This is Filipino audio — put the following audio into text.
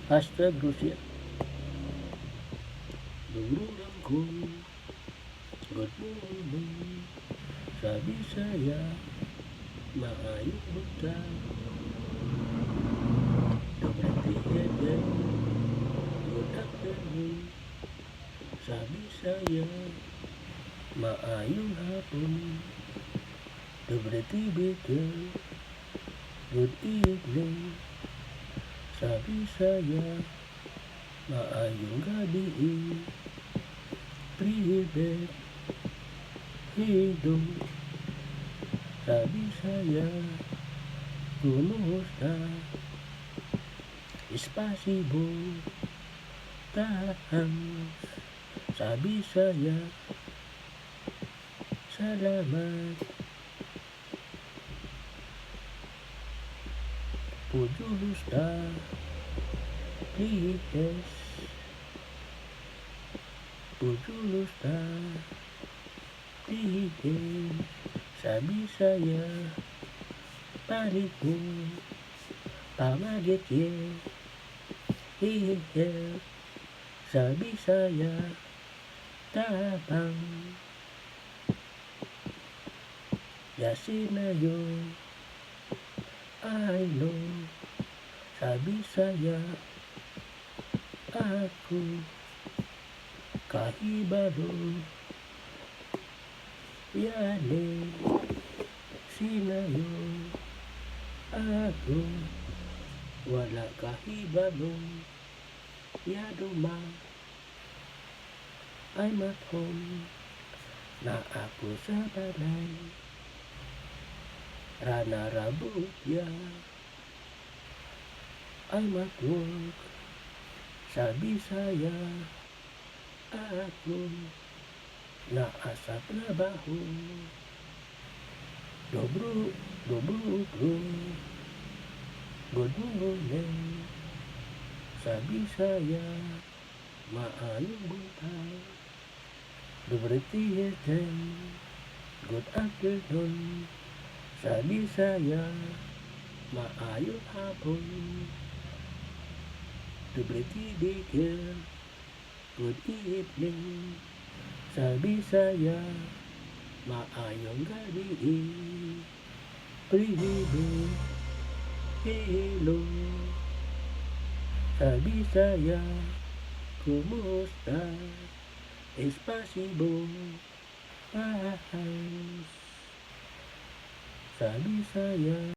Hashtag Rusia. Nunggulang ko, good morning. Sabi saya, maayong buntag. Dobrang tiyagan, good afternoon. Sabi saya, maayong hapon. Dobrang tiyagan, good evening. Sabi saya, maayong gabi. Privet, hello. Sabi saya, kumusta? Espasibo, thanks. Sabi saya, salamat. Pujulusta, please. Pujulusta, please. Sabi saya, panik mo, pamagit ye. Hihihi. Sabi saya, tapang. Yasin na yun, I know. Sabi saya, ako kahibalo. Yane, sinayo, ako wala kahibalo. Yaduma, I'm at home. Na ako sa balay. Rana rabot ya, I'm at work. Sabi saya, ako naasa trabaho. Dobro ko, good morning. Sabi saya, maayong buntag. Dobrang tiyagan, good afternoon. Sabi saya, maayong hapon. Dobrang tiyagan, good evening. Sabi saya, maayong gabi. Privet, hello. Sabi saya, kumusta? Espasibo, thanks. Sabi saya,